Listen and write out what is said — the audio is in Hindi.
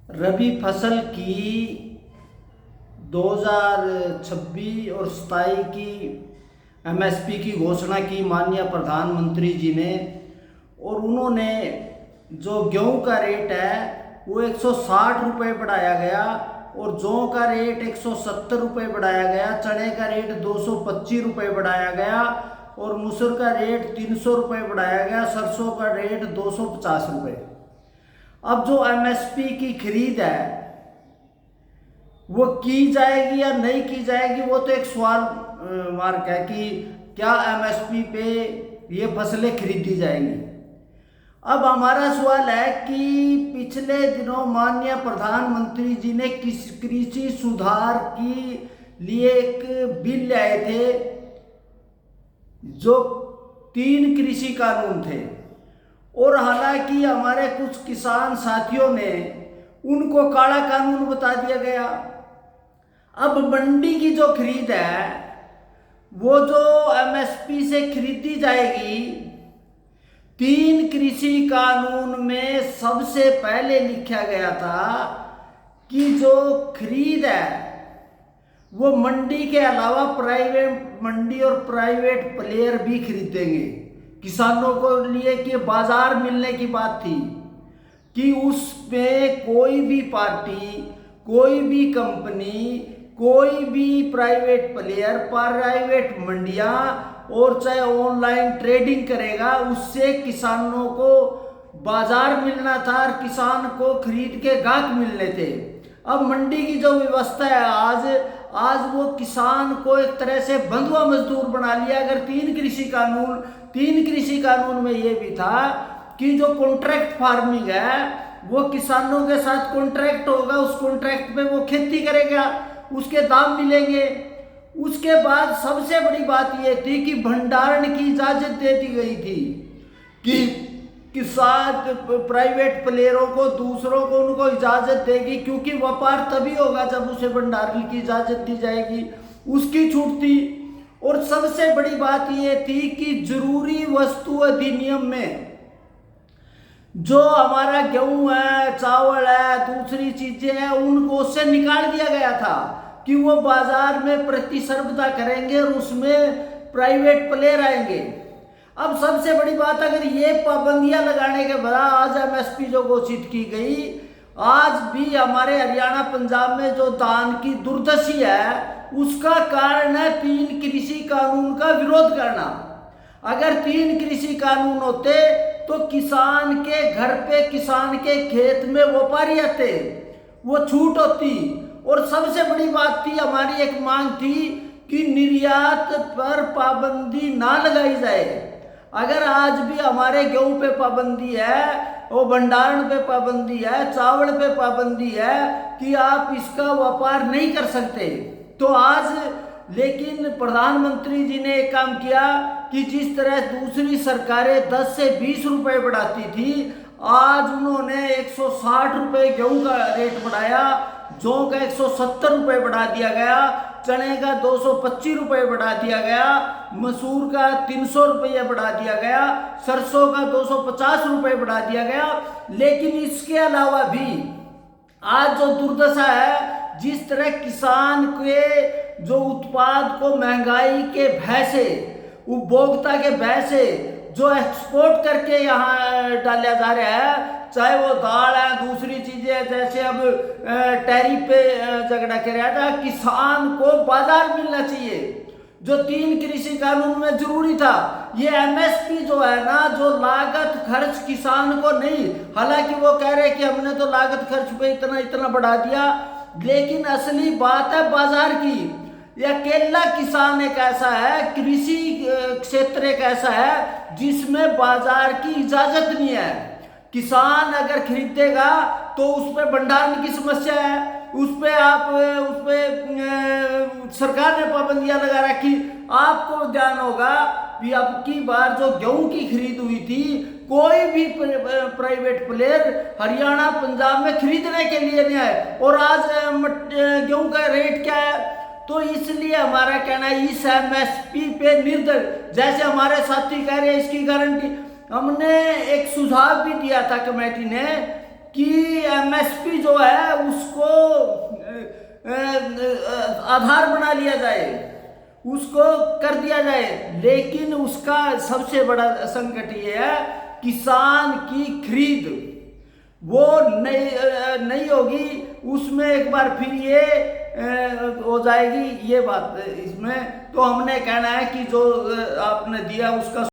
रबी फसल की 2026 और 27 की एमएसपी की घोषणा की माननीय प्रधानमंत्री जी ने। और उन्होंने जो गेहूं का रेट है वो 160 रुपये बढ़ाया गया, और जौ का रेट 170 रुपये बढ़ाया गया, चने का रेट 225 रुपये बढ़ाया गया, और मसूर का रेट 300 रुपये बढ़ाया गया, सरसों का रेट 250 रुपये। अब जो एमएसपी की खरीद है वो की जाएगी या नहीं की जाएगी, वो तो एक सवाल मार्क है कि क्या एमएसपी पे ये फसलें खरीदी जाएंगी। अब हमारा सवाल है कि पिछले दिनों माननीय प्रधानमंत्री जी ने कृषि सुधार के लिए एक बिल लाए थे, जो 3 कृषि कानून थे। और हालांकि हमारे कुछ किसान साथियों ने उनको काला कानून बता दिया गया। अब मंडी की जो खरीद है वो जो एमएसपी से खरीदी जाएगी, 3 कृषि कानून में सबसे पहले लिखा गया था कि जो खरीद है वो मंडी के अलावा प्राइवेट मंडी और प्राइवेट प्लेयर भी खरीदेंगे। किसानों को लिए कि बाजार मिलने की बात थी कि उसमें कोई भी पार्टी, कोई भी कंपनी, कोई भी प्राइवेट प्लेयर, प्राइवेट मंडियां और चाहे ऑनलाइन ट्रेडिंग करेगा, उससे किसानों को बाजार मिलना था और किसान को खरीद के गाहक मिलने थे। अब मंडी की जो व्यवस्था है आज वो किसान को एक तरह से बंधुआ मजदूर बना लिया। अगर 3 कृषि कानून में ये भी था कि जो कॉन्ट्रैक्ट फार्मिंग है वो किसानों के साथ कॉन्ट्रैक्ट होगा, उस कॉन्ट्रैक्ट पे वो खेती करेगा, उसके दाम मिलेंगे। उसके बाद सबसे बड़ी बात यह थी कि भंडारण की इजाजत दे दी गई थी कि किसान प्राइवेट प्लेयरों को, दूसरों को उनको इजाजत देगी, क्योंकि व्यापार तभी होगा जब उसे भंडारण की इजाजत दी जाएगी, उसकी छूट थी। और सबसे बड़ी बात यह थी कि जरूरी वस्तु अधिनियम में जो हमारा गेहूं है, चावल है, दूसरी चीजें हैं, उनको उससे निकाल दिया गया था कि वो बाजार में प्रतिस्पर्धा करेंगे और उसमें प्राइवेट प्लेयर आएंगे। अब सबसे बड़ी बात, अगर ये पाबंदियां लगाने के बाद आज एमएसपी जो घोषित की गई, आज भी हमारे हरियाणा पंजाब में जो धान की दुर्दशा है उसका कारण है 3 कृषि कानून का विरोध करना। अगर 3 कृषि कानून होते तो किसान के घर पे, किसान के खेत में व्यापारी आते, वो छूट होती। और सबसे बड़ी बात थी, हमारी एक मांग थी कि निर्यात पर पाबंदी ना लगाई जाए। अगर आज भी हमारे गेहूं पे पाबंदी है, वो भंडारण पे पाबंदी है, चावल पे पाबंदी है कि आप इसका व्यापार नहीं कर सकते, तो आज लेकिन प्रधानमंत्री जी ने एक काम किया कि जिस तरह दूसरी सरकारें 10 से 20 रुपए बढ़ाती थी, आज उन्होंने 160 रुपए गेहूं का रेट बढ़ाया, जौ का 170 रुपये बढ़ा दिया गया, चने का 225 रुपये बढ़ा दिया गया, मसूर का 300 रुपये बढ़ा दिया गया, सरसों का 250 रुपये बढ़ा दिया गया। लेकिन इसके अलावा भी आज जो दुर्दशा है, जिस तरह किसान के जो उत्पाद को महंगाई के भय से, उपभोक्ता के भय से जो एक्सपोर्ट करके यहाँ डाला जा रहा है, चाहे वो दाल है, दूसरी चीजें, जैसे अब टैरिफ पे झगड़ा कर रहा था, किसान को बाजार मिलना चाहिए, जो 3 कृषि कानून में जरूरी था। ये एमएसपी जो है ना, जो लागत खर्च किसान को नहीं, हालांकि वो कह रहे कि हमने तो लागत खर्च पे इतना बढ़ा दिया, लेकिन असली बात है बाजार की। अकेला किसान एक ऐसा है, कृषि क्षेत्र एक ऐसा है जिसमें बाजार की इजाजत नहीं है। किसान अगर खरीदेगा तो उस पर भंडारण की समस्या है, उस पे सरकार ने पाबंदियां लगा रखी। आपको ध्यान होगा कि अब की बार जो गेहूं की खरीद हुई थी, कोई भी प्राइवेट प्लेयर हरियाणा पंजाब में खरीदने के लिए नहीं आए, और आज गेहूं का रेट क्या है। तो इसलिए हमारा कहना है इस एमएसपी पे निर्दल, जैसे हमारे साथी कह रहे हैं इसकी गारंटी, हमने एक सुझाव भी दिया था कमेटी ने कि एमएसपी जो है उसको आधार बना लिया जाए, उसको कर दिया जाए। लेकिन उसका सबसे बड़ा संकट ये है, किसान की खरीद वो नहीं होगी, उसमें एक बार फिर ये हो जाएगी ये बात इसमें। तो हमने कहना है कि जो आपने दिया उसका